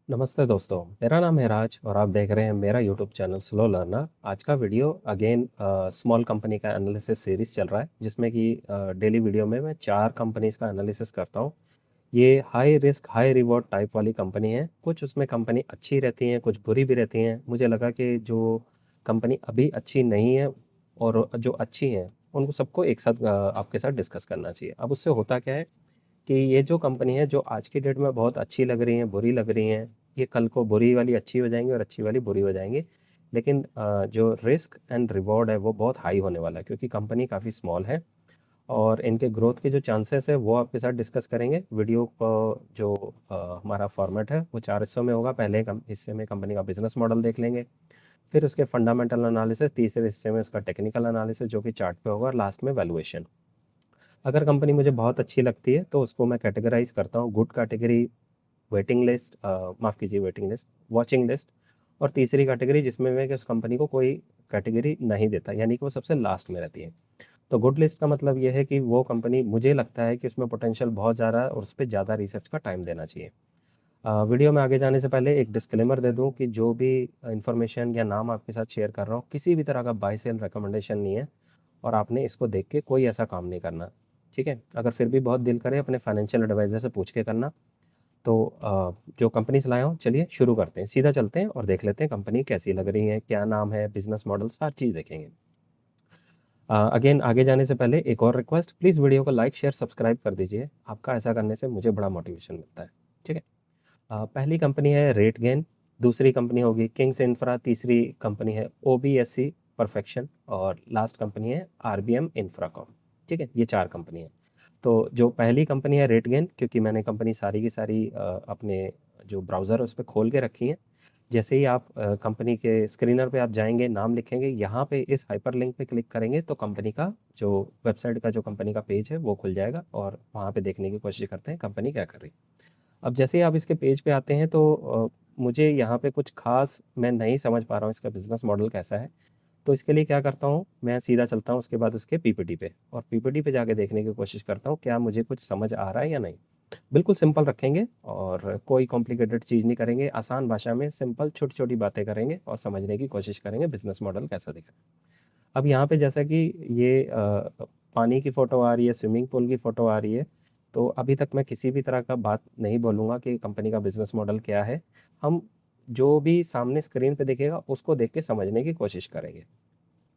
नमस्ते दोस्तों, मेरा नाम है राज और आप देख रहे हैं मेरा यूट्यूब चैनल स्लो लर्नर। आज का वीडियो अगेन स्मॉल कंपनी का एनालिसिस सीरीज चल रहा है जिसमें कि डेली वीडियो में मैं 4 कंपनीज का एनालिसिस करता हूँ। ये high risk high reward type वाली कंपनी है। कुछ उसमें कंपनी अच्छी रहती हैं, कुछ बुरी भी रहती हैं। मुझे लगा कि जो कंपनी अभी अच्छी नहीं है और जो अच्छी हैं उनको सबको एक साथ आपके साथ डिस्कस करना चाहिए। अब उससे होता क्या है कि ये जो कंपनी है जो आज की डेट में बहुत अच्छी लग रही हैं, बुरी लग रही हैं, ये कल को बुरी वाली अच्छी हो जाएंगी और अच्छी वाली बुरी हो जाएंगी। लेकिन जो रिस्क एंड रिवॉर्ड है वो बहुत हाई होने वाला है क्योंकि कंपनी काफ़ी स्मॉल है और इनके ग्रोथ के जो चांसेस है वो आपके साथ डिस्कस करेंगे। वीडियो को जो हमारा फॉर्मेट है वो 4 हिस्सों में होगा। पहले हिस्से में कंपनी का बिजनेस मॉडल देख लेंगे, फिर उसके फंडामेंटल एनालिसिस, तीसरे हिस्से में उसका टेक्निकल एनालिसिस जो कि चार्ट पे होगा, और लास्ट में वैल्यूएशन। अगर कंपनी मुझे बहुत अच्छी लगती है तो उसको मैं कैटेगराइज करता हूँ गुड कैटेगरी, वेटिंग लिस्ट, माफ़ कीजिए वेटिंग लिस्ट, वॉचिंग लिस्ट, और तीसरी कैटेगरी जिसमें मैं कि उस कंपनी को कोई कैटेगरी नहीं देता, यानी कि वो सबसे लास्ट में रहती है। तो गुड लिस्ट का मतलब ये है कि वो कंपनी मुझे लगता है कि उसमें पोटेंशियल बहुत ज़्यादा है और उस पर ज़्यादा रिसर्च का टाइम देना चाहिए। वीडियो में आगे जाने से पहले एक डिस्क्लेमर दे दूं कि जो भी इन्फॉर्मेशन या नाम आपके साथ शेयर कर रहा हूँ किसी भी तरह का बाय सेल रिकमेंडेशन नहीं है और आपने इसको देख के कोई ऐसा काम नहीं करना। ठीक है, अगर फिर भी बहुत दिल करे अपने फाइनेंशियल एडवाइज़र से पूछ के करना। तो जो कंपनीज लाया हूँ, चलिए शुरू करते हैं, सीधा चलते हैं और देख लेते हैं कंपनी कैसी लग रही है, क्या नाम है, बिजनेस मॉडल, हर चीज़ देखेंगे। अगेन आगे जाने से पहले एक और रिक्वेस्ट, प्लीज़ वीडियो को लाइक शेयर सब्सक्राइब कर दीजिए। आपका ऐसा करने से मुझे बड़ा मोटिवेशन मिलता है। ठीक है। पहली कंपनी है रेट गेन, दूसरी कंपनी होगी किंग्स इंफ्रा, तीसरी कंपनी है ओबीएससी परफेक्शन, और लास्ट कंपनी है आरबीएम इंफ्राकॉम। ठीक है, ये 4 कंपनी है। तो जो पहली कंपनी है रेट गेन, क्योंकि मैंने कंपनी सारी की सारी अपने जो ब्राउज़र है उस पर खोल के रखी हैं। जैसे ही आप कंपनी के स्क्रीनर पे आप जाएंगे, नाम लिखेंगे, यहाँ पे इस हाइपरलिंक पे क्लिक करेंगे तो कंपनी का जो वेबसाइट का जो कंपनी का पेज है वो खुल जाएगा और वहाँ पे देखने की कोशिश करते हैं कंपनी क्या कर रही है। अब जैसे ही आप इसके पेज पे आते हैं तो मुझे यहाँ पे कुछ खास मैं नहीं समझ पा रहा हूँ इसका बिजनेस मॉडल कैसा है। तो इसके लिए क्या करता हूँ, मैं सीधा चलता हूँ उसके बाद उसके पीपीटी पे और पीपीटी पे जाके देखने की कोशिश करता हूँ क्या मुझे कुछ समझ आ रहा है या नहीं। बिल्कुल सिंपल रखेंगे और कोई कॉम्प्लिकेटेड चीज़ नहीं करेंगे, आसान भाषा में सिंपल छोटी छोटी बातें करेंगे और समझने की कोशिश करेंगे बिजनेस मॉडल कैसा दिख रहा है। अब यहाँ पे जैसा कि ये पानी की फ़ोटो आ रही है, स्विमिंग पूल की फ़ोटो आ रही है, तो अभी तक मैं किसी भी तरह का बात नहीं बोलूँगा कि कंपनी का बिजनेस मॉडल क्या है। हम जो भी सामने स्क्रीन पे दिखेगा उसको देख के समझने की कोशिश करेंगे।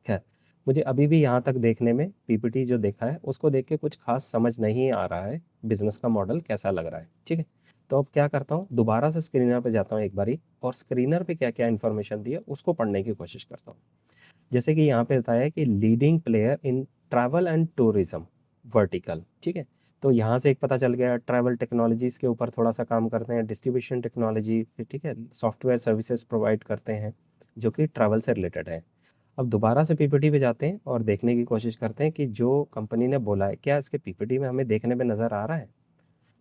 खैर, मुझे अभी भी यहाँ तक देखने में पीपीटी जो देखा है उसको देख के कुछ खास समझ नहीं आ रहा है बिजनेस का मॉडल कैसा लग रहा है। ठीक है, तो अब क्या करता हूँ, दोबारा से स्क्रीनर पे जाता हूँ एक बारी और स्क्रीनर पे क्या क्या इन्फॉर्मेशन दी है उसको पढ़ने की कोशिश करता हूँ। जैसे कि यहाँ पे बताया है कि leading player in travel and tourism vertical. ठीक है, तो यहाँ से एक पता चल गया ट्रैवल टेक्नोलॉजीज़ के ऊपर थोड़ा सा काम करते हैं, डिस्ट्रीब्यूशन टेक्नोलॉजी, ठीक है, सॉफ्टवेयर सर्विसेज प्रोवाइड करते हैं जो कि ट्रैवल से रिलेटेड है। अब दोबारा से पीपीटी पे जाते हैं और देखने की कोशिश करते हैं कि जो कंपनी ने बोला है क्या इसके पीपीटी में हमें देखने में नज़र आ रहा है।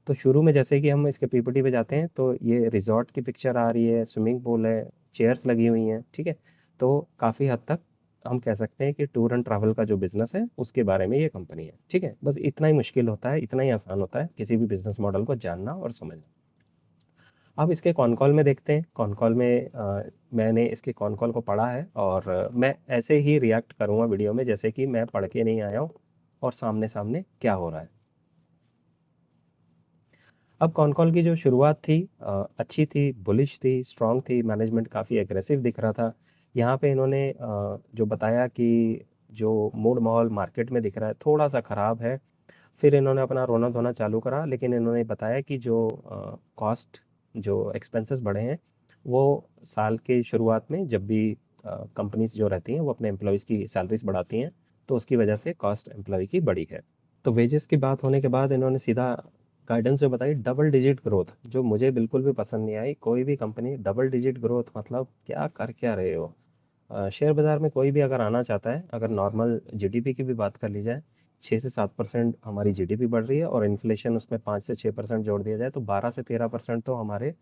तो शुरू में जैसे कि हम इसके पीपीटी पे जाते हैं तो ये रिजॉर्ट की पिक्चर आ रही है, स्विमिंग पूल है, चेयर्स लगी हुई हैं। ठीक है, तो काफ़ी हद तक हम कह सकते हैं कि टूर एंड ट्रैवल का जो बिज़नेस है उसके बारे में ये कंपनी है। ठीक है, बस इतना ही मुश्किल होता है, इतना ही आसान होता है किसी भी बिज़नेस मॉडल को जानना और समझना। अब इसके कॉन कॉल में देखते हैं। कॉन कॉल में मैंने इसके कॉन कॉल को पढ़ा है और मैं ऐसे ही रिएक्ट करूँगा वीडियो में जैसे कि मैं पढ़ के नहीं आया हूँ और सामने सामने क्या हो रहा है। अब कॉन कॉल की जो शुरुआत थी अच्छी थी, बुलिश थी, स्ट्रॉन्ग थी, मैनेजमेंट काफ़ी एग्रेसिव दिख रहा था। यहाँ पे इन्होंने जो बताया कि जो मूड माहौल मार्केट में दिख रहा है थोड़ा सा ख़राब है। फिर इन्होंने अपना रोना धोना चालू करा, लेकिन इन्होंने बताया कि जो कॉस्ट, जो एक्सपेंसेस बढ़े हैं वो साल के शुरुआत में जब भी कंपनीज जो रहती हैं वो अपने एम्प्लॉयज़ की सैलरीज बढ़ाती हैं तो उसकी वजह से कॉस्ट एम्प्लॉय की बढ़ी है। तो वेजेस की बात होने के बाद इन्होंने सीधा गाइडेंस जो बताई डबल डिजिट ग्रोथ, जो मुझे बिल्कुल भी पसंद नहीं आई। कोई भी कंपनी डबल डिजिट ग्रोथ मतलब क्या कर क्या रहे हो। शेयर बाज़ार में कोई भी अगर आना चाहता है, अगर नॉर्मल जीडीपी की भी बात कर ली जाए, 6 से 7% हमारी जीडीपी बढ़ रही है और इन्फ्लेशन उसमें 5 से 6% जोड़ दिया जाए तो 12 से 13% तो हमारे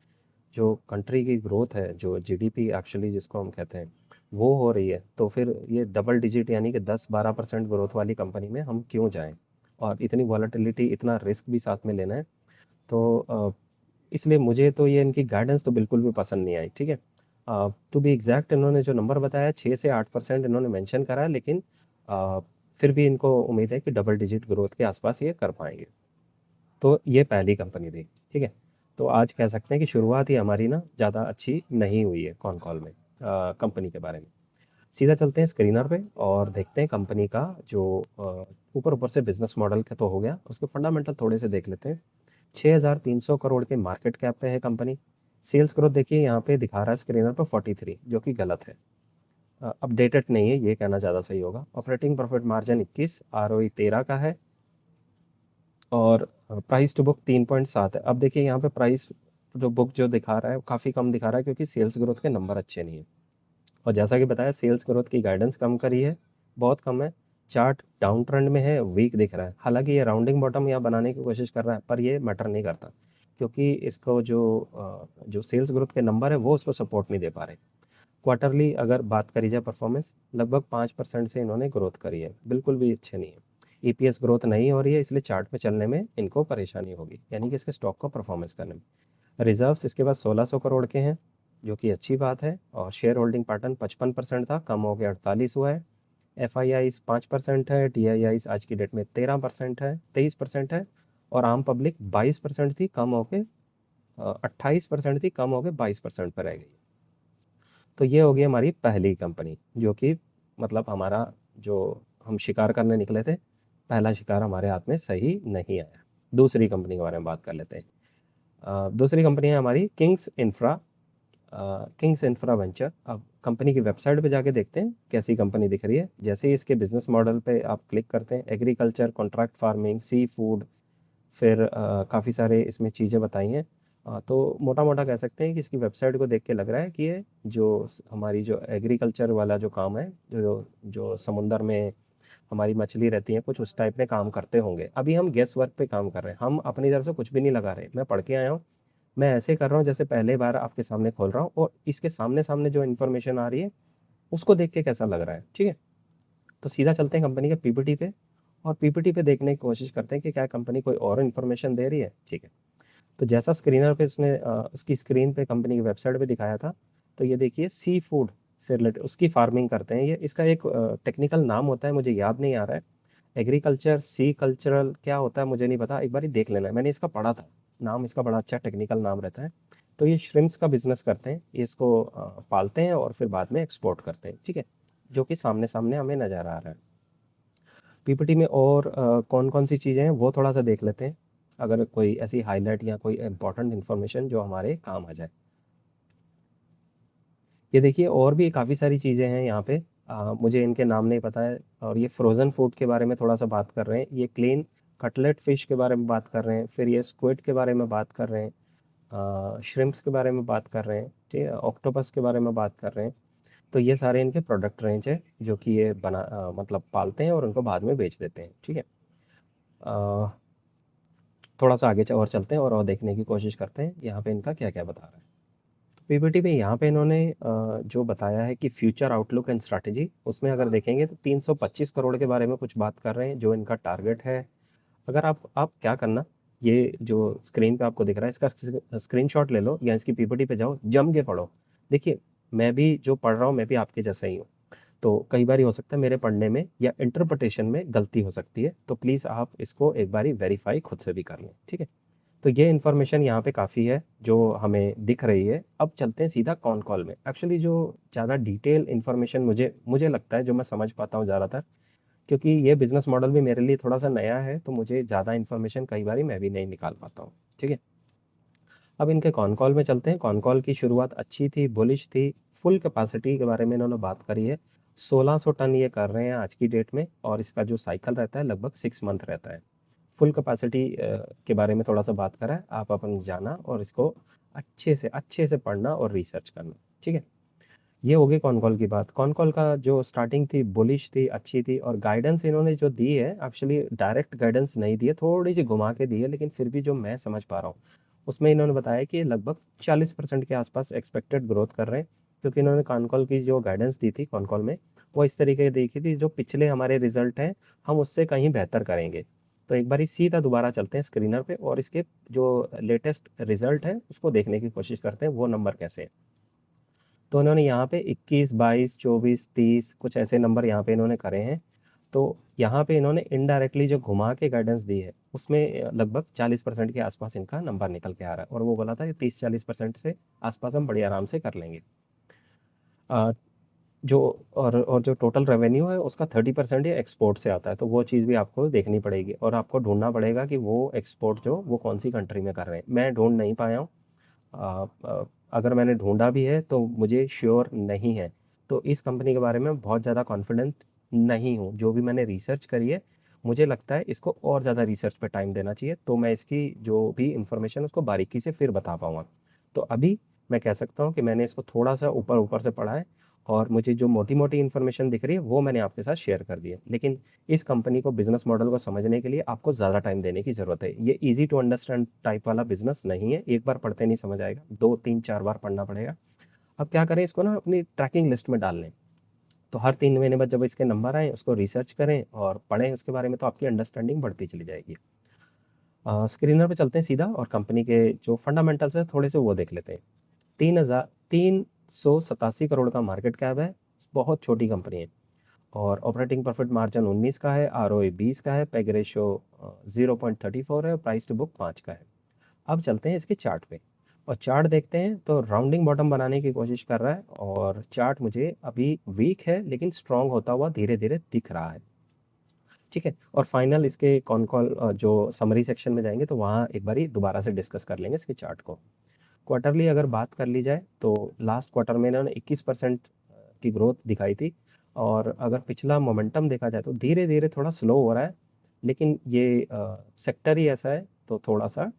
जो कंट्री की ग्रोथ है, जो जीडीपी एक्चुअली जिसको हम कहते हैं, वो हो रही है। तो फिर ये डबल डिजिट यानी कि 10-12% ग्रोथ वाली कंपनी में हम क्यों जाएं, और इतनी वॉलेटिलिटी, इतना रिस्क भी साथ में लेना है। तो इसलिए मुझे तो ये इनकी गाइडेंस तो बिल्कुल भी पसंद नहीं आई, ठीक है। टू बी एग्जैक्ट इन्होंने जो नंबर बताया 6 से 8% इन्होंने मेंशन करा है, लेकिन अ, फिर भी इनको उम्मीद है कि डबल डिजिट ग्रोथ के आसपास ये कर पाएंगे। तो ये पहली कंपनी थी, ठीक है। तो आज कह सकते हैं कि शुरुआत ही हमारी ना ज़्यादा अच्छी नहीं हुई है कॉन कॉल में कंपनी के बारे में। सीधा चलते हैं स्क्रीनर पे और देखते हैं कंपनी का जो ऊपर ऊपर से बिजनेस मॉडल का तो हो गया, उसके फंडामेंटल थोड़े से देख लेते हैं। 6,300 करोड़ के मार्केट कैप पे है कंपनी। सेल्स ग्रोथ देखिए यहाँ पे दिखा रहा है स्क्रीनर पर 43, जो कि गलत है, अपडेटेड नहीं है, ये कहना ज़्यादा सही होगा। ऑपरेटिंग प्रॉफिट मार्जिन 21, आरओई 13 का है, और प्राइस टू बुक 3.7 है। अब देखिए यहाँ पे प्राइस जो बुक जो दिखा रहा है काफ़ी कम दिखा रहा है, क्योंकि सेल्स ग्रोथ के नंबर अच्छे नहीं है। और जैसा कि बताया सेल्स ग्रोथ की गाइडेंस कम करी है, बहुत कम है। चार्ट डाउन ट्रेंड में है, वीक दिख रहा है। हालांकि ये राउंडिंग बॉटम यहाँ बनाने की कोशिश कर रहा है, पर ये मैटर नहीं करता, क्योंकि इसको जो सेल्स ग्रोथ के नंबर है वो उसको सपोर्ट नहीं दे पा रहे। क्वार्टरली अगर बात करी जाए परफॉर्मेंस, लगभग 5% से इन्होंने ग्रोथ करी है, बिल्कुल भी अच्छे नहीं है। ईपीएस ग्रोथ नहीं हो रही है, इसलिए चार्ट में चलने में इनको परेशानी होगी, यानी कि इसके स्टॉक को परफॉर्मेंस करने में। रिजर्व्स इसके पास 1600 करोड़ के हैं, जो कि अच्छी बात है। और शेयर होल्डिंग पैटर्न 55% था, कम हो गया 48 हुआ है। एफ आई आईज 5% है, टी आई आईज आज की डेट में 13% है, 23% है। और आम पब्लिक 22% थी, कम होके 28% थी, कम होके 22% पर रह गई। तो ये हो गई हमारी पहली कंपनी, जो कि मतलब हमारा जो हम शिकार करने निकले थे, पहला शिकार हमारे हाथ में सही नहीं आया। दूसरी कंपनी के बारे में बात कर लेते हैं। दूसरी कंपनी है हमारी किंग्स इंफ्रा वेंचर। अब कंपनी की वेबसाइट पे जाके देखते हैं कैसी कंपनी दिख रही है। जैसे ही इसके बिजनेस मॉडल पे आप क्लिक करते हैं, agriculture, contract farming, sea food, फिर काफ़ी सारे इसमें चीज़ें बताई हैं। तो मोटा मोटा कह सकते हैं कि इसकी वेबसाइट को देख के लग रहा है कि ये जो हमारी जो एग्रीकल्चर वाला जो काम है, जो जो समुंदर में हमारी मछली रहती है, कुछ उस टाइप में काम करते होंगे। अभी हम गेस वर्क पे काम कर रहे हैं, हम अपनी तरफ से कुछ भी नहीं लगा रहे। मैं पढ़ के आया हूँ, मैं ऐसे कर रहा हूँ जैसे पहले बार आपके सामने खोल रहा हूँ, और इसके सामने सामने जो इन्फॉर्मेशन आ रही है उसको देख के कैसा लग रहा है, ठीक है। तो सीधा चलते हैं कंपनी के पीपीटी पे, और पीपीटी पे देखने की कोशिश करते हैं कि क्या कंपनी कोई और इन्फॉर्मेशन दे रही है, ठीक है। तो जैसा स्क्रीनर पे उसने उसकी स्क्रीन पे कंपनी की वेबसाइट पे दिखाया था, तो ये देखिए सी फूड से रिलेटेड उसकी फार्मिंग करते हैं। ये इसका एक टेक्निकल नाम होता है, मुझे याद नहीं आ रहा है। एग्रीकल्चर, सी कल्चरल क्या होता है मुझे नहीं पता, एक बार ही देख लेना है, मैंने इसका पढ़ा था। नाम इसका बड़ा अच्छा टेक्निकल नाम रहता है। तो ये श्रिम्प्स का बिजनेस करते हैं, इसको पालते हैं और फिर बाद में एक्सपोर्ट करते हैं, ठीक है। जो कि सामने सामने हमें नज़र आ रहा है। पीपीटी में और कौन कौन सी चीज़ें हैं वो थोड़ा सा देख लेते हैं, अगर कोई ऐसी हाईलाइट या कोई इंपॉर्टेंट इन्फॉर्मेशन जो हमारे काम आ जाए। ये देखिए और भी काफ़ी सारी चीज़ें हैं यहाँ पे, मुझे इनके नाम नहीं पता है। और ये फ्रोज़न फूड के बारे में थोड़ा सा बात कर रहे हैं, ये क्लीन कटलेट फ़िश के बारे में बात कर रहे हैं, फिर ये स्क्विड के बारे में बात कर रहे हैं, श्रिम्प्स के बारे में बात कर रहे हैं, ठीक है, ऑक्टोपस के बारे में बात कर रहे हैं। तो ये सारे इनके प्रोडक्ट रेंज है, जो कि ये मतलब पालते हैं और उनको बाद में बेच देते हैं, ठीक है। अ, थोड़ा सा आगे और चलते हैं और देखने की कोशिश करते हैं यहाँ पे इनका क्या क्या बता रहा है। तो पीपीटी में यहाँ पे इन्होंने जो बताया है कि फ्यूचर आउटलुक एंड स्ट्रैटेजी, उसमें अगर देखेंगे तो 325 करोड़ के बारे में कुछ बात कर रहे हैं, जो इनका टारगेट है। अगर आप क्या करना, ये जो स्क्रीन पे आपको दिख रहा है इसका स्क्रीनशॉट ले लो, या इसकी पीपीटी पे जाओ, जम के पढ़ो। देखिए मैं भी जो पढ़ रहा हूँ, मैं भी आपके जैसा ही हूँ। तो कई बार हो सकता है मेरे पढ़ने में या इंटरप्रिटेशन में गलती हो सकती है, तो प्लीज़ आप इसको एक बारी वेरीफाई खुद से भी कर लें, ठीक है। तो ये इन्फॉर्मेशन यहाँ पे काफ़ी है जो हमें दिख रही है। अब चलते हैं सीधा कॉन कॉल में। एक्चुअली जो ज़्यादा डिटेल इन्फॉर्मेशन मुझे मुझे लगता है जो मैं समझ पाता हूँ ज़्यादातर, क्योंकि ये बिज़नेस मॉडल भी मेरे लिए थोड़ा सा नया है, तो मुझे ज़्यादा इन्फॉर्मेशन कई बार मैं भी नहीं निकाल पाता हूँ, ठीक है। अब इनके कॉन कॉल में चलते हैं। कॉन कॉल की शुरुआत अच्छी थी, बुलिश थी। फुल कैपेसिटी के बारे में इन्होंने बात करी है। 1600 टन ये कर रहे हैं आज की डेट में, और इसका जो साइकिल रहता है लगभग 6 मंथ रहता है। फुल कैपेसिटी के बारे में थोड़ा सा बात करा है, आप अपन जाना और इसको अच्छे से पढ़ना और रिसर्च करना, ठीक है। ये हो गई कॉन कॉल की बात। कॉन कॉल का जो स्टार्टिंग थी बुलिश थी, अच्छी थी, और गाइडेंस इन्होंने जो दी है एक्चुअली डायरेक्ट गाइडेंस नहीं दी है, थोड़ी सी घुमा के दी है, लेकिन फिर भी जो मैं समझ पा रहा हूँ उसमें इन्होंने बताया कि लगभग 40% के आसपास एक्सपेक्टेड ग्रोथ कर रहे हैं। क्योंकि इन्होंने कॉन कॉल की जो गाइडेंस दी थी कॉन कॉल में, वो इस तरीके की देखी थी, जो पिछले हमारे रिजल्ट हैं हम उससे कहीं बेहतर करेंगे। तो एक बारी सीधा दोबारा चलते हैं स्क्रीनर पे और इसके जो लेटेस्ट रिजल्ट है उसको देखने की कोशिश करते हैं वो नंबर कैसे हैं। तो इन्होंने यहाँ पे 21, 22, 24, 30 कुछ ऐसे नंबर यहाँ पे इन्होंने करे हैं। तो यहाँ पे इन्होंने इनडायरेक्टली जो घुमा के गाइडेंस दी है उसमें लगभग 40% के आसपास इनका नंबर निकल के आ रहा है और वो बोला था कि 30-40% से आसपास हम बड़ी आराम से कर लेंगे। अ, जो और जो टोटल रेवेन्यू है उसका 30% ये एक्सपोर्ट से आता है, तो वो चीज़ भी आपको देखनी पड़ेगी और आपको ढूंढना पड़ेगा कि वो एक्सपोर्ट जो वो कौन सी कंट्री में कर रहे हैं। मैं ढूंढ नहीं पाया हूँ। अगर मैंने ढूंढा भी है तो मुझे श्योर नहीं है, तो इस कंपनी के बारे में बहुत ज़्यादा कॉन्फिडेंट नहीं हूँ। जो भी मैंने रिसर्च करी है मुझे लगता है इसको और ज़्यादा रिसर्च पे टाइम देना चाहिए, तो मैं इसकी जो भी इंफॉर्मेशन उसको बारीकी से फिर बता पाऊँगा। तो अभी मैं कह सकता हूँ कि मैंने इसको थोड़ा सा ऊपर ऊपर से पढ़ा है और मुझे जो मोटी मोटी इन्फॉर्मेशन दिख रही है वो मैंने आपके साथ शेयर कर दी है। लेकिन इस कंपनी को बिजनेस मॉडल को समझने के लिए आपको ज़्यादा टाइम देने की ज़रूरत है। ये इजी टू अंडरस्टैंड टाइप वाला बिजनेस नहीं है, एक बार पढ़ते नहीं समझ आएगा, 2 3 4 बार पढ़ना पड़ेगा। अब क्या करें, इसको ना अपनी ट्रैकिंग लिस्ट में डाल लें। तो हर 3 महीने बाद जब इसके नंबर आए उसको रिसर्च करें और पढ़ें उसके बारे में, तो आपकी अंडरस्टैंडिंग बढ़ती चली जाएगी। स्क्रीनर पे चलते हैं सीधा और कंपनी के जो फंडामेंटल्स है थोड़े से वो देख लेते हैं। 3,387 करोड़ का मार्केट कैप है, बहुत छोटी कंपनी है। और ऑपरेटिंग प्रॉफिट मार्जिन 19 का है, आरओए 20 का है, पेग रेशियो 0.34 है और प्राइस टू बुक 5 का है। अब चलते हैं इसके चार्ट पे और चार्ट देखते हैं तो राउंडिंग बॉटम बनाने की कोशिश कर रहा है और चार्ट मुझे अभी वीक है लेकिन स्ट्रांग होता हुआ धीरे धीरे दिख रहा है। ठीक है, और फाइनल इसके कॉन कॉल जो समरी सेक्शन में जाएंगे तो वहाँ एक बारी दोबारा से डिस्कस कर लेंगे इसके चार्ट को। क्वार्टरली अगर बात कर ली जाए तो लास्ट क्वार्टर में इन्होंने 21% की ग्रोथ दिखाई थी और अगर पिछला मोमेंटम देखा जाए तो धीरे धीरे थोड़ा स्लो हो रहा है, लेकिन ये सेक्टर ही ऐसा है तो थोड़ा सा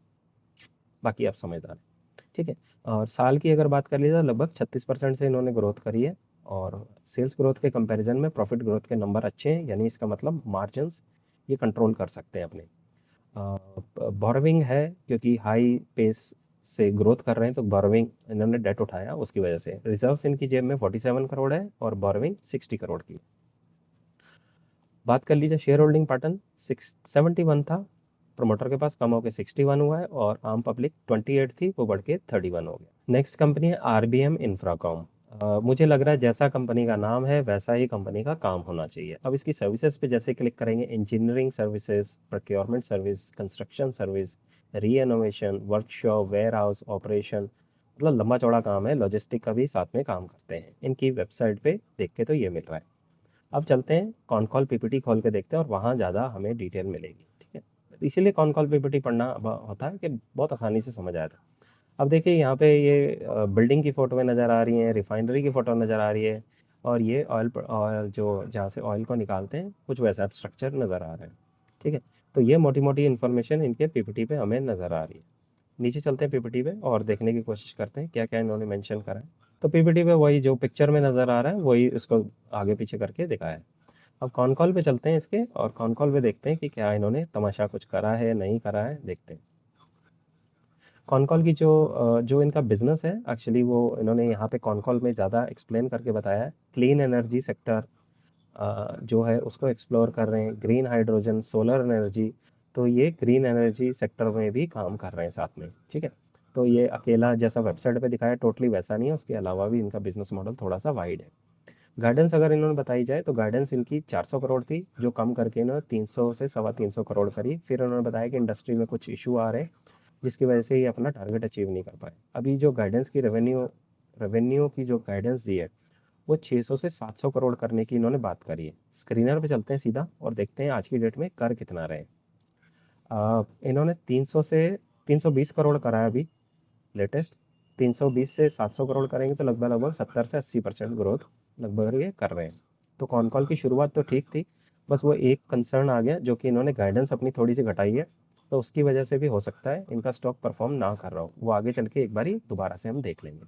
बाकी आप समझदार हैं। ठीक है, और साल की अगर बात कर ली जाए लगभग 36% से इन्होंने ग्रोथ करी है और सेल्स ग्रोथ के कंपैरिजन में प्रॉफिट ग्रोथ के नंबर अच्छे हैं, यानी इसका मतलब मार्जिन्स ये कंट्रोल कर सकते हैं अपने। बोरोविंग है क्योंकि हाई पेस से ग्रोथ कर रहे हैं तो बोरोविंग इन्होंने डेट उठाया उसकी वजह से। रिजर्व्स इनकी जेब में 47 करोड़ है और बोरोविंग 60 करोड़ की। बात कर लीजिए शेयर होल्डिंग पैटर्न, 671 था, प्रमोटर के पास कम होकर 61 हुआ है और आम पब्लिक 28 थी वो बढ़ के 31 हो गया। नेक्स्ट कंपनी है आरबीएम इंफ्राकॉम। मुझे लग रहा है जैसा कंपनी का नाम है वैसा ही कंपनी का काम होना चाहिए। अब इसकी सर्विसेज पे जैसे क्लिक करेंगे, engineering services, procurement service, construction service, renovation, workshop, warehouse operation, मतलब लंबा चौड़ा काम है, लॉजिस्टिक का भी साथ में काम करते हैं। इनकी वेबसाइट पे देख के तो ये मिल रहा है। अब चलते हैं कॉन कॉल पीपीटी खोल के देखते हैं और वहाँ ज़्यादा हमें डिटेल मिलेगी। ठीक है, इसीलिए कॉन कॉल पीपीटी पढ़ना होता है कि बहुत आसानी से समझ आया था। अब देखिए यहाँ पे ये बिल्डिंग की फ़ोटो नज़र आ रही हैं, रिफाइनरी की फ़ोटो नज़र आ रही है और ये ऑयल जो जहाँ से ऑयल को निकालते हैं कुछ वैसा स्ट्रक्चर नज़र आ रहा है। ठीक है, तो ये मोटी मोटी इन्फॉर्मेशन इनके पीपीटी पे हमें नज़र आ रही है। नीचे चलते हैं पीपीटी पे और देखने की कोशिश करते हैं क्या क्या इन्होंने मेंशन करा है। तो पीपीटी पे वही जो पिक्चर में नज़र आ रहा है वही इसको आगे पीछे करके दिखाया है। अब कॉन कॉल पे चलते हैं इसके और कॉन कॉल पे देखते हैं कि क्या इन्होंने तमाशा कुछ करा है नहीं करा है, देखते हैं। कॉन कॉल की जो इनका बिजनेस है एक्चुअली वो इन्होंने यहाँ पे कॉन कॉल में ज़्यादा एक्सप्लेन करके बताया है। क्लीन एनर्जी सेक्टर जो है उसको एक्सप्लोर कर रहे हैं, ग्रीन हाइड्रोजन, सोलर एनर्जी, तो ये ग्रीन एनर्जी सेक्टर में भी काम कर रहे हैं साथ में। ठीक है, तो ये अकेला जैसा वेबसाइट पे दिखाया टोटली वैसा नहीं है, उसके अलावा भी इनका बिजनेस मॉडल थोड़ा सा वाइड है। गाइडेंस अगर इन्होंने बताई जाए तो गाइडेंस इनकी 400 करोड़ थी जो कम करके इन्होंने 300 से 325 करोड़ करी। फिर उन्होंने बताया कि इंडस्ट्री में कुछ इशू आ रहे हैं जिसकी वजह से ये अपना टारगेट अचीव नहीं कर पाए। अभी जो गाइडेंस की रेवेन्यू की जो गाइडेंस दी है वो 600 से 700 करोड़ करने की इन्होंने बात करी है। स्क्रीनर पे चलते हैं सीधा और देखते हैं आज की डेट में कर कितना रहे। इन्होंने 300 से 320 करोड़ करा है अभी लेटेस्ट। 320 से 700 करोड़ करेंगे तो लगभग लगभग 70 से 80% ग्रोथ लगभग ये कर रहे हैं। तो कॉन कॉल की शुरुआत तो ठीक थी, बस वो एक कंसर्न आ गया जो कि इन्होंने गाइडेंस अपनी थोड़ी सी घटाई है, तो उसकी वजह से भी हो सकता है इनका स्टॉक परफॉर्म ना कर रहा हो। वो आगे चल के एक बारी दोबारा से हम देख लेंगे।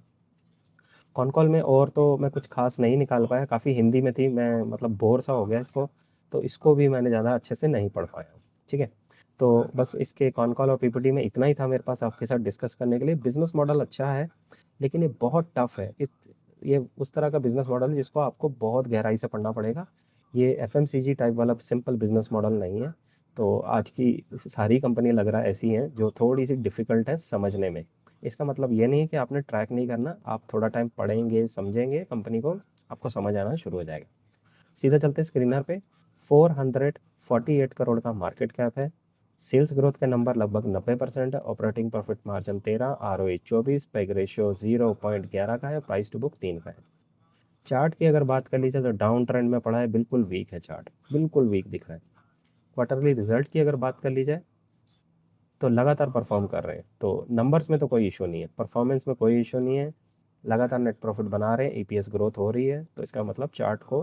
कॉन कॉल में और तो मैं कुछ खास नहीं निकाल पाया, काफ़ी हिंदी में थी, मैं मतलब बोर सा हो गया इसको, तो इसको भी मैंने ज़्यादा अच्छे से नहीं पढ़ पाया। ठीक है, तो बस इसके कॉन कॉल और पीपीटी में इतना ही था मेरे पास आपके साथ डिस्कस करने के लिए। बिजनेस मॉडल अच्छा है लेकिन ये बहुत टफ है। ये उस तरह का बिजनेस मॉडल है जिसको आपको बहुत गहराई से पढ़ना पड़ेगा। ये एफएमसीजी टाइप वाला सिंपल बिजनेस मॉडल नहीं है। तो आज की सारी कंपनी लग रहा है ऐसी हैं जो थोड़ी-सी डिफ़िकल्ट है समझने में। इसका मतलब ये नहीं है कि आपने ट्रैक नहीं करना, आप थोड़ा टाइम पढ़ेंगे, समझेंगे कंपनी को, आपको समझ आना शुरू हो जाएगा। सीधा चलते हैं स्क्रीनर पे। 448 करोड़ का मार्केट कैप है। सेल्स ग्रोथ के नंबर लगभग 90% है। Operating profit margin 13, ROE 24, peg ratio 0.11 का है, प्राइस टू बुक 3 का है। चार्ट की अगर बात कर लीजिए तो डाउन ट्रेंड में पड़ा है, बिल्कुल वीक है चार्ट, बिल्कुल वीक दिख रहा है। क्वार्टरली रिजल्ट की अगर बात कर ली जाए तो लगातार परफॉर्म कर रहे हैं, तो नंबर्स में तो कोई इशू नहीं है, परफॉर्मेंस में कोई इशू नहीं है, लगातार नेट प्रॉफिट बना रहे हैं, ईपीएस ग्रोथ हो रही है, तो इसका मतलब चार्ट को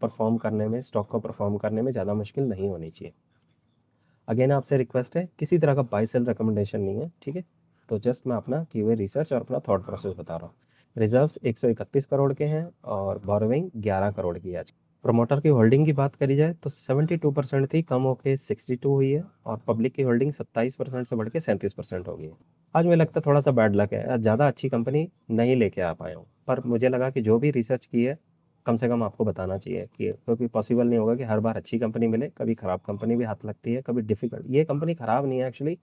परफॉर्म करने में, स्टॉक को परफॉर्म करने में ज़्यादा मुश्किल नहीं होनी चाहिए। अगेन आपसे रिक्वेस्ट है, किसी तरह का बाय सेल रिकमेंडेशन नहीं है, ठीक है। तो जस्ट मैं अपना किए हुए रिसर्च और अपना थॉट प्रोसेस बता रहा हूँ। रिजर्व्स 131 करोड़ के हैं और बोरोइंग 11 करोड़ की है आज। प्रमोटर की होल्डिंग की बात करी जाए तो 72% थी, कम होकर 62 हुई है, और पब्लिक की होल्डिंग 27% से बढ़ के 37% हो गई है। आज मुझे लगता है थोड़ा सा बैड लक है, आज ज़्यादा अच्छी कंपनी नहीं लेके आ पाया हूँ, पर मुझे लगा कि जो भी रिसर्च की है कम से कम आपको बताना चाहिए, कि क्योंकि पॉसिबल नहीं होगा कि हर बार अच्छी कंपनी मिले, कभी ख़राब कंपनी भी हाथ लगती है, कभी डिफ़िकल्ट। ये कंपनी ख़राब नहीं है एक्चुअली,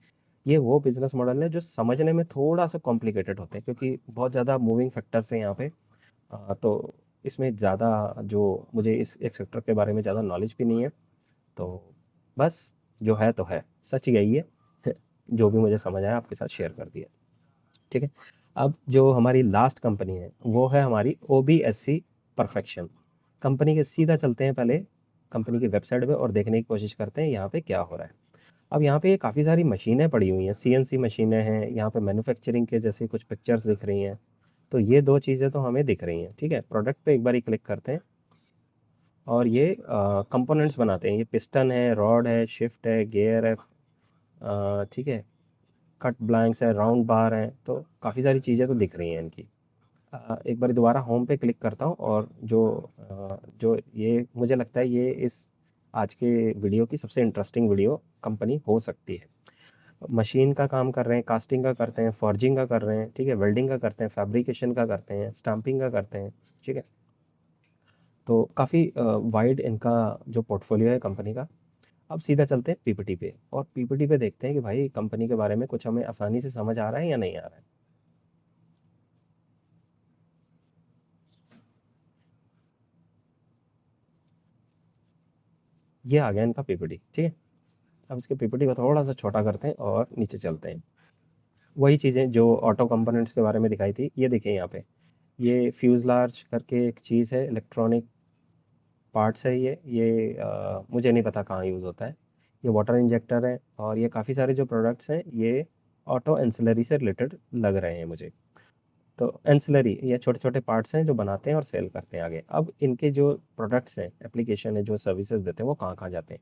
ये वो बिज़नेस मॉडल है जो समझने में थोड़ा-सा कॉम्प्लिकेटेड होते हैं, क्योंकि बहुत ज़्यादा मूविंग फैक्टर्स हैं यहाँ पे। तो इसमें ज़्यादा जो मुझे इस एक सेक्टर के बारे में ज़्यादा नॉलेज भी नहीं है, तो बस जो है तो है, सच यही है। जो भी मुझे समझ आया आपके साथ शेयर कर दिया, ठीक है। अब जो हमारी लास्ट कंपनी है वो है हमारी ओबीएससी परफेक्शन कंपनी के। सीधा चलते हैं पहले कंपनी की वेबसाइट पे और देखने की कोशिश करते हैं यहाँ पे क्या हो रहा है। अब यहाँ पे काफ़ी सारी मशीनें पड़ी हुई हैं, सीएनसी मशीनें हैं, यहाँ पे मैन्युफैक्चरिंग के जैसे कुछ पिक्चर्स दिख रही हैं। तो ये दो चीज़ें तो हमें दिख रही हैं, ठीक है। प्रोडक्ट पे एक बार ही क्लिक करते हैं और ये कंपोनेंट्स बनाते हैं। ये पिस्टन है, रॉड है, शिफ्ट है, गियर है, ठीक है, कट ब्लैंक्स है, राउंड बार है, तो काफ़ी सारी चीज़ें तो दिख रही हैं इनकी। एक बार दोबारा होम पे क्लिक करता हूँ और जो ये मुझे लगता है ये इस आज के वीडियो की सबसे इंटरेस्टिंग वीडियो कंपनी हो सकती है। मशीन का काम कर रहे हैं, कास्टिंग का करते हैं, फॉर्जिंग का कर रहे हैं, ठीक है, वेल्डिंग का करते हैं, फैब्रिकेशन का करते हैं, स्टाम्पिंग का करते हैं, ठीक है। तो काफ़ी वाइड इनका जो पोर्टफोलियो है कंपनी का। अब सीधा चलते हैं पीपीटी पे और पीपीटी पे देखते हैं कि भाई कंपनी के बारे में कुछ हमें आसानी से समझ आ रहा है या नहीं आ रहा है। ये आ गया इनका पीपीटी, ठीक है। अब इसके पीपीटी को थोड़ा सा छोटा करते हैं और नीचे चलते हैं। वही चीज़ें जो ऑटो कंपोनेंट्स के बारे में दिखाई थी, ये देखिए यहाँ पे। ये फ्यूज़लार्ज करके एक चीज़ है, इलेक्ट्रॉनिक पार्ट्स है ये मुझे नहीं पता कहाँ यूज़ होता है। ये वाटर इंजेक्टर है और ये काफ़ी सारे जो प्रोडक्ट्स हैं ये ऑटो एंसिलरी से रिलेटेड लग रहे हैं मुझे। तो एंसिलरी ये छोटे-छोटे पार्ट्स हैं जो बनाते हैं और सेल करते हैं आगे। अब इनके जो प्रोडक्ट्स हैं, एप्लीकेशन है, जो सर्विसेज़ देते हैं वो कहाँ-कहाँ जाते हैं?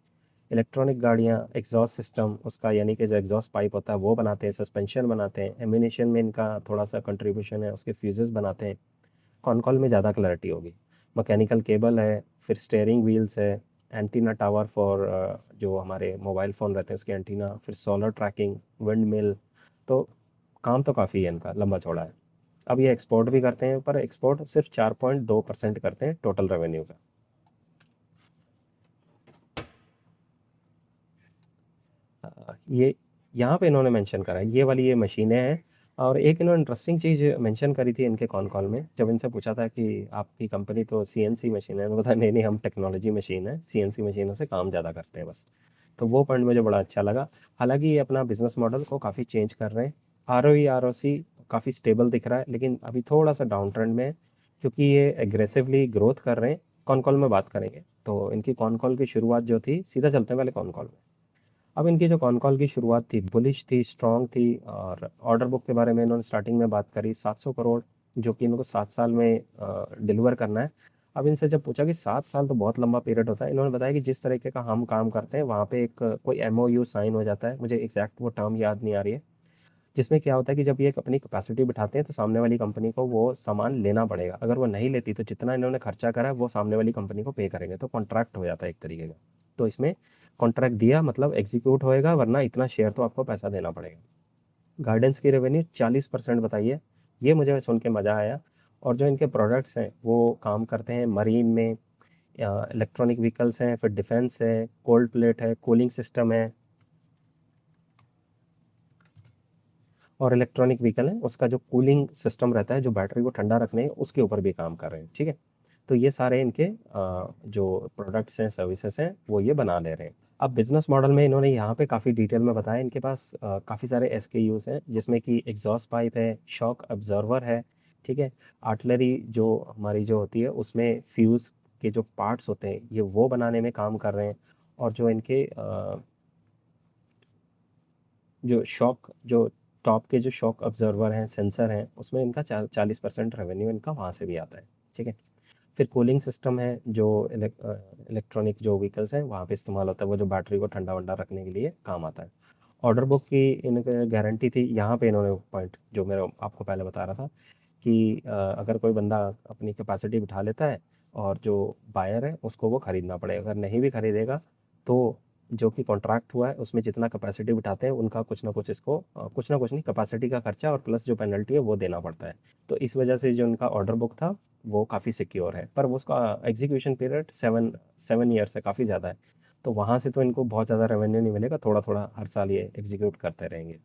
इलेक्ट्रॉनिक गाड़ियाँ, एग्ज़ॉस्ट सिस्टम उसका यानी कि जो एग्ज़ॉस्ट पाइप होता है वो बनाते हैं, सस्पेंशन बनाते हैं, एम्यूनेशन में इनका थोड़ा-सा कंट्रीब्यूशन है, उसके फ्यूज़ेज़ बनाते हैं। कॉन-कॉल में ज़्यादा क्लैरिटी होगी। मैकेनिकल केबल है, फिर स्टीयरिंग व्हील्स है, एंटीना टावर फॉर जो हमारे मोबाइल फ़ोन रहते हैं उसके एंटीना, फिर सोलर ट्रैकिंग, विंड मिल, तो काम तो काफ़ी है इनका, लंबा-चौड़ा है। अब ये एक्सपोर्ट भी करते हैं, पर एक्सपोर्ट सिर्फ 4.2% करते हैं टोटल रेवेन्यू का। ये यहाँ पे इन्होंने मेंशन करा है, ये वाली ये मशीनें हैं। और एक इन्होंने इंटरेस्टिंग चीज़ मेंशन करी थी इनके कॉन कॉल में, जब इनसे पूछा था कि आपकी कंपनी तो सीएनसी मशीन है, उन्होंने बताया नहीं नहीं हम टेक्नोलॉजी मशीन है, सीएनसी मशीनों से काम ज़्यादा करते हैं बस। तो वो पॉइंट मुझे बड़ा अच्छा लगा। हालांकि ये अपना बिजनेस मॉडल को काफ़ी चेंज कर रहे हैं। आरओई आरओसी काफ़ी स्टेबल दिख रहा है, लेकिन अभी थोड़ा सा डाउन ट्रेंड में है, क्योंकि ये एग्रेसिवली ग्रोथ कर रहे हैं। कॉन कॉल में बात करेंगे तो इनकी कॉन कॉल की शुरुआत जो थी, सीधा चलते हैं पहले कॉन कॉल में। अब इनकी जो कॉन कॉल की शुरुआत थी बुलिश थी, स्ट्रॉन्ग थी, और ऑर्डर बुक के बारे में इन्होंने स्टार्टिंग में बात करी 700 करोड़, जो कि इनको 7 साल में डिलीवर करना है। अब इनसे जब पूछा कि 7 साल तो बहुत लंबा पीरियड होता है, इन्होंने बताया कि जिस तरीके का हम काम करते हैं वहाँ पे एक कोई एमओयू साइन हो जाता है, मुझे एग्जैक्ट वो टर्म याद नहीं आ रही है, जिसमें क्या होता है कि जब ये अपनी कैपेसिटी बिठाते हैं तो सामने वाली कंपनी को वो सामान लेना पड़ेगा। अगर वो नहीं लेती तो जितना इन्होंने खर्चा करा है वो सामने वाली कंपनी को पे करेंगे, तो कॉन्ट्रैक्ट हो जाता है एक तरीके का। तो इसमें कॉन्ट्रैक्ट दिया मतलब एग्जीक्यूट होएगा, वरना इतना शेयर तो आपको पैसा देना पड़ेगा। गार्डेंस की रेवेन्यू 40% बताइए, ये मुझे सुन के मज़ा आया। और जो इनके प्रोडक्ट्स हैं वो काम करते हैं मरीन में, इलेक्ट्रॉनिक व्हीकल्स हैं, फिर डिफेंस है, कोल्ड प्लेट है, कूलिंग सिस्टम है, और इलेक्ट्रॉनिक व्हीकल है उसका जो कूलिंग सिस्टम रहता है, जो बैटरी को ठंडा रखने उसके ऊपर भी काम कर रहे हैं। ठीक है, तो ये सारे इनके जो प्रोडक्ट्स हैं, सर्विसेज हैं, वो ये बना ले रहे हैं। अब बिजनेस मॉडल में इन्होंने यहाँ पे काफ़ी डिटेल में बताया। इनके पास काफ़ी सारे SKUs हैं, जिसमें कि एग्जॉस्ट पाइप है, शॉक ऑब्जर्वर है, ठीक है, आर्टिलरी जो हमारी जो होती है उसमें फ्यूज़ के जो पार्ट्स होते हैं ये वो बनाने में काम कर रहे हैं। और जो इनके जो शॉक जो टॉप के जो शॉक ऑब्जर्वर हैं, सेंसर हैं, उसमें इनका 40% रेवेन्यू इनका वहाँ से भी आता है। ठीक है, फिर कूलिंग सिस्टम है जो इलेक्ट्रॉनिक जो व्हीकल्स हैं वहाँ पे इस्तेमाल होता है, वो जो बैटरी को ठंडा वंडा रखने के लिए काम आता है। ऑर्डर बुक की इनकी गारंटी थी। यहाँ पे इन्होंने पॉइंट जो मेरा आपको पहले बता रहा था कि अगर कोई बंदा अपनी कैपेसिटी बिठा लेता है और जो बायर है उसको वो ख़रीदना पड़ेगा। अगर नहीं भी ख़रीदेगा तो जो कि कॉन्ट्रैक्ट हुआ है उसमें जितना कैपेसिटी बिठाते हैं उनका कुछ ना कुछ इसको कुछ ना कुछ नहीं, कैपेसिटी का खर्चा और प्लस जो पेनल्टी है वो देना पड़ता है। तो इस वजह से जो उनका ऑर्डर बुक था वो काफ़ी सिक्योर है, पर वो उसका एग्जीक्यूशन पीरियड 7 ईयर्स है, काफ़ी ज़्यादा है। तो वहाँ से तो इनको बहुत ज़्यादा रेवेन्यू नहीं मिलेगा, थोड़ा थोड़ा हर साल ये एग्जीक्यूट करते रहेंगे।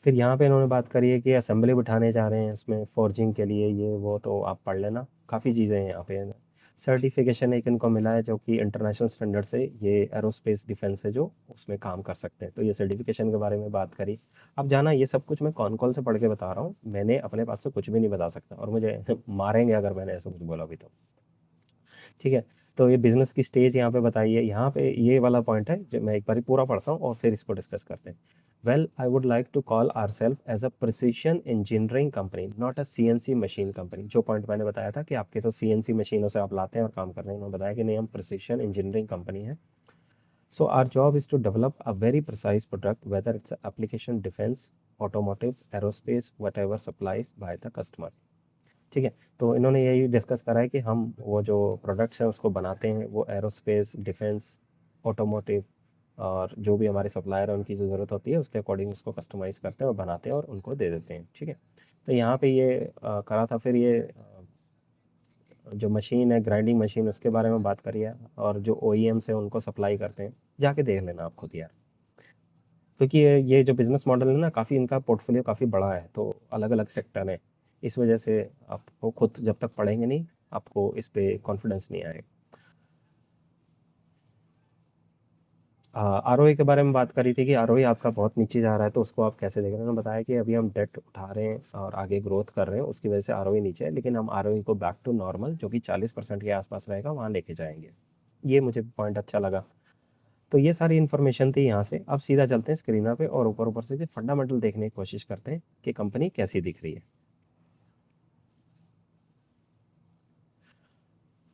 फिर यहाँ पे इन्होंने बात करी है कि असेंबली बिठाने जा रहे हैं उसमें फोर्जिंग के लिए, ये वो तो आप पढ़ लेना, काफ़ी चीज़ें हैं यहाँ पे। सर्टिफिकेशन एक इनको मिला है जो कि इंटरनेशनल स्टैंडर्ड से ये एरोस्पेस डिफेंस है जो उसमें काम कर सकते हैं, तो ये सर्टिफिकेशन के बारे में बात करी। अब जाना ये सब कुछ मैं कॉन कॉल से पढ़ के बता रहा हूँ, मैंने अपने पास से कुछ भी नहीं बता सकता और मुझे मारेंगे अगर मैंने ऐसा कुछ बोला भी तो। ठीक है, तो ये बिजनेस की स्टेज यहाँ पे बताई है। यहाँ पे ये वाला पॉइंट है जो मैं एक बार पूरा पढ़ता हूँ और फिर इसको डिस्कस करते हैं। Well I would like to call our self as a precision engineering company, not a CNC machine company. जो पॉइंट मैंने बताया था कि आपके तो CNC मशीनों से आप लाते हैं और काम कर रहे हैं, उन्होंने बताया कि नहीं, हम प्रिसीशन इंजीनियरिंग कंपनी है। So our job is to develop a very precise product whether its application defence, automotive, aerospace, whatever supplies by the customer. ठीक है, तो इन्होंने यही डिस्कस करा है कि हम वो जो प्रोडक्ट्स हैं उसको बनाते हैं, वो एरोस्पेस, डिफेंस, ऑटोमोटिव और जो भी हमारे सप्लायर हैं उनकी जो ज़रूरत होती है उसके अकॉर्डिंग उसको कस्टमाइज़ करते हैं और बनाते हैं और उनको दे देते हैं। ठीक है, तो यहाँ पे ये करा था। फिर ये जो मशीन है, ग्राइंडिंग मशीन, उसके बारे में बात करी है, और जो OEMs है उनको सप्लाई करते हैं। जाके देख लेना आप खुद यार, क्योंकि ये जो बिज़नेस मॉडल है ना, काफ़ी इनका पोर्टफोलियो काफ़ी बड़ा है, तो अलग अलग सेक्टर है। इस वजह से आपको खुद जब तक पढ़ेंगे नहीं, आपको इस पे कॉन्फिडेंस नहीं आएगा। ROE के बारे में बात करी थी कि ROE आपका बहुत नीचे जा रहा है, तो उसको आप कैसे देख रहे हैं। उन्होंने बताया कि अभी हम डेट उठा रहे हैं और आगे ग्रोथ कर रहे हैं, उसकी वजह से ROE नीचे है, लेकिन हम ROE को बैक टू नॉर्मल जो कि 40% के आसपास रहेगा वहाँ लेके जाएंगे। ये मुझे पॉइंट अच्छा लगा। तो ये सारी इन्फॉर्मेशन थी यहाँ से। अब सीधा चलते हैं स्क्रीनर पे और ऊपर ऊपर से फंडामेंटल देखने की कोशिश करते हैं कि कंपनी कैसी दिख रही है।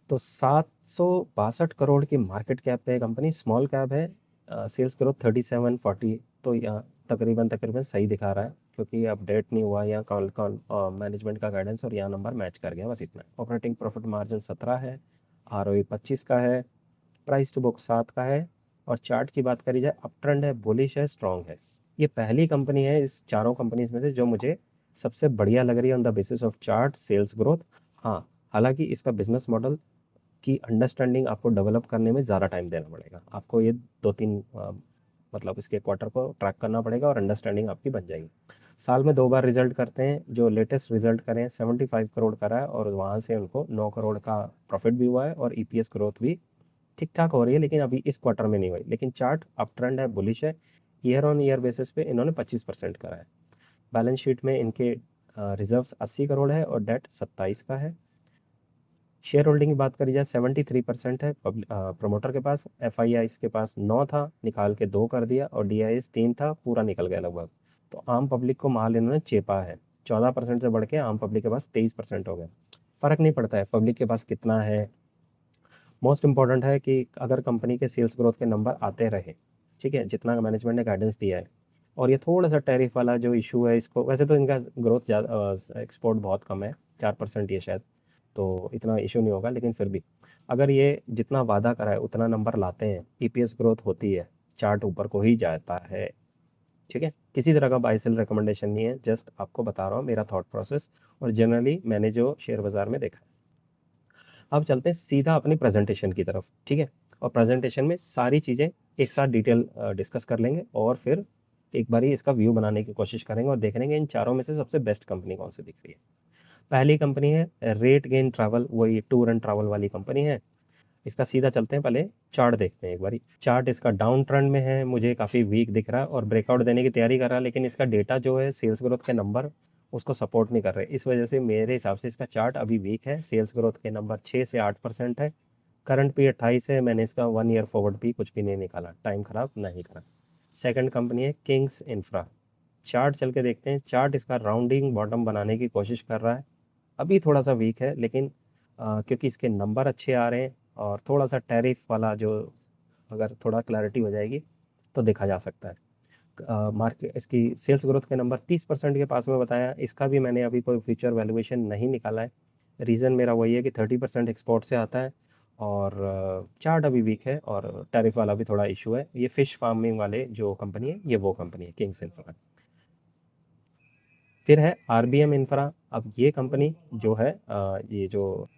तो 762 करोड़ की मार्केट कैप पे कंपनी, स्मॉल कैप है, सेल्स ग्रोथ 3740, तो यहाँ तकरीबन तकरीबन सही दिखा रहा है, क्योंकि अपडेट नहीं हुआ यहाँ कॉल कॉल मैनेजमेंट का गाइडेंस, और यहाँ नंबर मैच कर गया, बस इतना। ऑपरेटिंग प्रॉफिट मार्जिन 17 है, ROE 25 का है, प्राइस टू बुक 7 का है, और चार्ट की बात करी जाए, अप ट्रेंड है, बुलिश है, स्ट्रॉन्ग है। ये पहली कंपनी है इस चारों कंपनीज में से जो मुझे सबसे बढ़िया लग रही है on the basis of chart, sales growth. हाँ, हालांकि इसका बिजनेस मॉडल की अंडरस्टैंडिंग आपको डेवलप करने में ज़्यादा टाइम देना पड़ेगा। आपको ये 2-3 मतलब इसके क्वार्टर को ट्रैक करना पड़ेगा और अंडरस्टैंडिंग आपकी बन जाएगी। साल में 2 बार रिजल्ट करते हैं, जो लेटेस्ट रिजल्ट करें 75 करोड़ करा है, और वहाँ से उनको 9 करोड़ का प्रॉफिट भी हुआ है, और EPS ग्रोथ भी ठीक ठाक हो रही है, लेकिन अभी इस क्वार्टर में नहीं हुई। लेकिन चार्ट अप ट्रेंड है, बुलिश है। ईयर ऑन ईयर बेसिस पे इन्होंने 25% करा है। बैलेंस शीट में इनके रिजर्व्स 80 करोड़ है और डेट 27 का है। शेयर होल्डिंग की बात करी जाए 73% है प्रमोटर के पास। FIIs के पास 9 था, निकाल के 2 कर दिया, और DIS 3 था, पूरा निकल गया लगभग। तो आम पब्लिक को माल इन्होंने चेपा है, 14% से बढ़ के आम पब्लिक के पास 23% हो गया। फ़र्क नहीं पड़ता है पब्लिक के पास कितना है, मोस्ट इंपॉर्टेंट है कि अगर कंपनी के सेल्स ग्रोथ के नंबर आते रहे, ठीक है, जितना मैनेजमेंट ने गाइडेंस दिया है। और ये थोड़ा सा टैरिफ वाला जो इशू है, इसको वैसे तो इनका ग्रोथ ज़्यादा, एक्सपोर्ट बहुत कम है, 4% ये शायद, तो इतना इशू नहीं होगा। लेकिन फिर भी अगर ये जितना वादा करा है उतना नंबर लाते हैं, EPS ग्रोथ होती है, चार्ट ऊपर को ही जाता है। ठीक है, किसी तरह का बाय सेल रिकमेंडेशन नहीं है, जस्ट आपको बता रहा हूँ मेरा थॉट प्रोसेस और जनरली मैंने जो शेयर बाज़ार में देखा है। अब चलते हैं सीधा अपनी प्रेजेंटेशन की तरफ, ठीक है, और प्रेजेंटेशन में सारी चीज़ें एक साथ डिटेल डिस्कस कर लेंगे और फिर एक बारी इसका व्यू बनाने की कोशिश करेंगे और देख लेंगे इन चारों में से सबसे बेस्ट कंपनी कौन सी दिख रही है। पहली कंपनी है रेट गेन ट्रैवल, वही टूर एंड ट्रैवल वाली कंपनी है। इसका सीधा चलते हैं, पहले चार्ट देखते हैं एक बारी। चार्ट इसका डाउन ट्रेंड में है, मुझे काफ़ी वीक दिख रहा है और ब्रेकआउट देने की तैयारी कर रहा है, लेकिन इसका डेटा जो है सेल्स ग्रोथ के नंबर उसको सपोर्ट नहीं कर रहे। इस वजह से मेरे हिसाब से इसका चार्ट अभी वीक है। सेल्स ग्रोथ के नंबर 6 से 8% है। करंट पी 28 है। मैंने इसका 1 ईयर फॉरवर्ड भी कुछ भी नहीं निकाला, टाइम ख़राब नहीं करा। सेकंड कंपनी है किंग्स इंफ्रा। चार्ट चल के देखते हैं। चार्ट इसका राउंडिंग बॉटम बनाने की कोशिश कर रहा है, अभी थोड़ा सा वीक है, लेकिन क्योंकि इसके नंबर अच्छे आ रहे हैं और थोड़ा सा टैरिफ वाला जो अगर थोड़ा क्लैरिटी हो जाएगी तो देखा जा सकता है। मार्केट इसकी सेल्स ग्रोथ के नंबर 30% के पास में बताया। इसका भी मैंने अभी कोई फ्यूचर वैल्यूएशन नहीं निकाला है। रीज़न मेरा वही है कि 30% एक्सपोर्ट से आता है और चार्ट अभी वीक है और टैरिफ वाला भी थोड़ा इशू है। ये फ़िश फार्मिंग वाले जो कंपनी है, ये वो कंपनी है किंग्स इंफ्रा। फिर है आरबीएम इंफ्रा। अब ये कंपनी जो है ये जो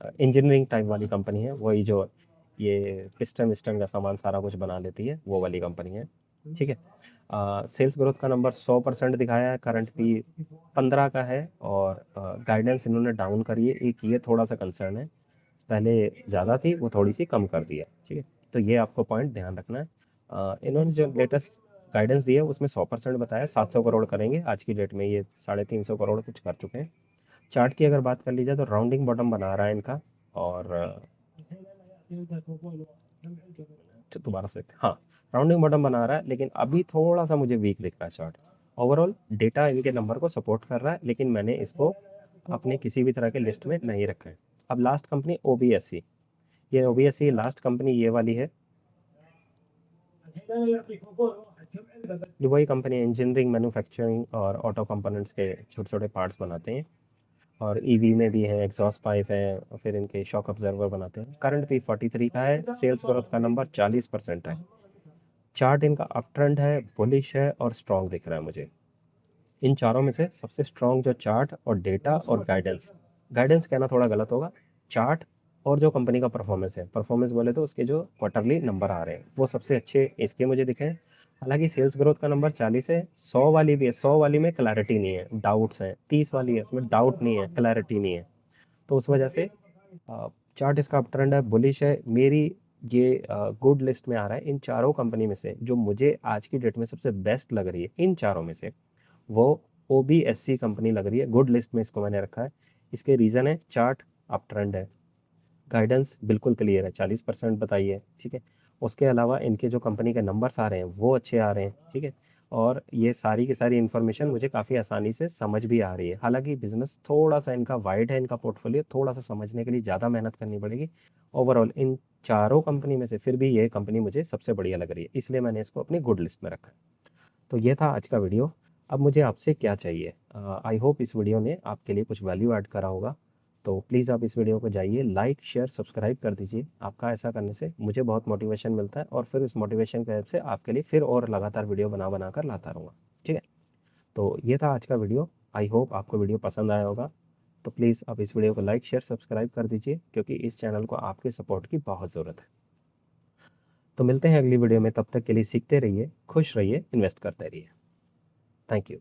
इंजीनियरिंग टाइप वाली कंपनी है, वही जो ये पिस्टन विस्टन का सामान सारा कुछ बना लेती है, वो वाली कंपनी है, ठीक है। सेल्स ग्रोथ का नंबर 100% दिखाया है, करंट पी 15 का है और गाइडेंस इन्होंने डाउन करी है। एक ये थोड़ा सा कंसर्न है, पहले ज़्यादा थी वो थोड़ी सी कम कर दी है, ठीक है। तो ये आपको पॉइंट ध्यान रखना है। इन्होंने जो लेटेस्ट गाइडेंस दी है उसमें 100% बताया, 700 करोड़ करेंगे। आज की डेट में ये 350 करोड़ कुछ कर चुके हैं। चार्ट की अगर बात कर ली जाए तो राउंडिंग बॉटम बना रहा है इनका और दोबारा से हाँ, राउंडिंग बॉटम बना रहा है, लेकिन अभी थोड़ा सा मुझे वीक दिख रहा है चार्ट। ओवरऑल डेटा इनके नंबर को सपोर्ट कर रहा है, लेकिन मैंने इसको अपने किसी भी तरह के लिस्ट में नहीं रखा है। अब लास्ट कंपनी ओबीएससी। ये ओबीएससी लास्ट कंपनी ये वाली है। ये वही कंपनी इंजीनियरिंग, मैन्युफैक्चरिंग और ऑटो कंपोनेंट्स के छोटे छोटे पार्ट्स बनाते हैं और ईवी में भी है, एग्जॉस्ट पाइप है और फिर इनके शॉक ऑब्जर्वर बनाते हैं। करंट भी 43 का है। सेल्स ग्रोथ का नंबर 40% है। चार्ट इनका अप ट्रेंड है, बुलिश है और स्ट्रॉन्ग दिख रहा है मुझे। इन चारों में से सबसे स्ट्रॉन्ग जो चार्ट और डेटा और गाइडेंस, गाइडेंस कहना थोड़ा गलत होगा, चार्ट और जो कंपनी का परफॉर्मेंस है, परफॉर्मेंस बोले तो उसके जो क्वार्टरली नंबर आ रहे हैं वो सबसे अच्छे इसके मुझे दिखे हैं। हालांकि सेल्स ग्रोथ का नंबर 40 है। 100 वाली भी है, 100 वाली में क्लैरिटी नहीं है, डाउट्स हैं। 30 वाली है, उसमें डाउट नहीं है, क्लैरिटी नहीं है। तो उस वजह से चार्ट इसका अप ट्रेंड है, बुलिश है। मेरी ये गुड लिस्ट में आ रहा है। इन चारों कंपनी में से जो मुझे आज की डेट में सबसे बेस्ट लग रही है इन चारों में से, वो ओबीएससी कंपनी लग रही है। गुड लिस्ट में इसको मैंने रखा है। इसके रीज़न है चार्ट अप ट्रेंड है, गाइडेंस बिल्कुल क्लियर है, 40% बताइए, ठीक है। उसके अलावा इनके जो कंपनी के नंबर्स आ रहे हैं वो अच्छे आ रहे हैं, ठीक है। और ये सारी की सारी इन्फॉर्मेशन मुझे काफ़ी आसानी से समझ भी आ रही है। हालांकि बिजनेस थोड़ा सा इनका वाइड है, इनका पोर्टफोलियो थोड़ा सा समझने के लिए ज़्यादा मेहनत करनी पड़ेगी। ओवरऑल इन चारों कंपनी में से फिर भी ये कंपनी मुझे सबसे बढ़िया लग रही है, इसलिए मैंने इसको अपनी गुड लिस्ट में रखा है। तो ये था आज का वीडियो। अब मुझे आपसे क्या चाहिए, आई होप इस वीडियो ने आपके लिए कुछ वैल्यू ऐड करा होगा। तो प्लीज़ आप इस वीडियो को जाइए, लाइक शेयर सब्सक्राइब कर दीजिए। आपका ऐसा करने से मुझे बहुत मोटिवेशन मिलता है और फिर उस मोटिवेशन की हेल्प से आपके लिए फिर और लगातार वीडियो बना कर लाता रहूँगा, ठीक है। तो ये था आज का वीडियो। आई होप आपको वीडियो पसंद आया होगा। तो प्लीज़ आप इस वीडियो को लाइक शेयर सब्सक्राइब कर दीजिए, क्योंकि इस चैनल को आपके सपोर्ट की बहुत ज़रूरत है। तो मिलते हैं अगली वीडियो में, तब तक के लिए सीखते रहिए, खुश रहिए, इन्वेस्ट करते रहिए। Thank you.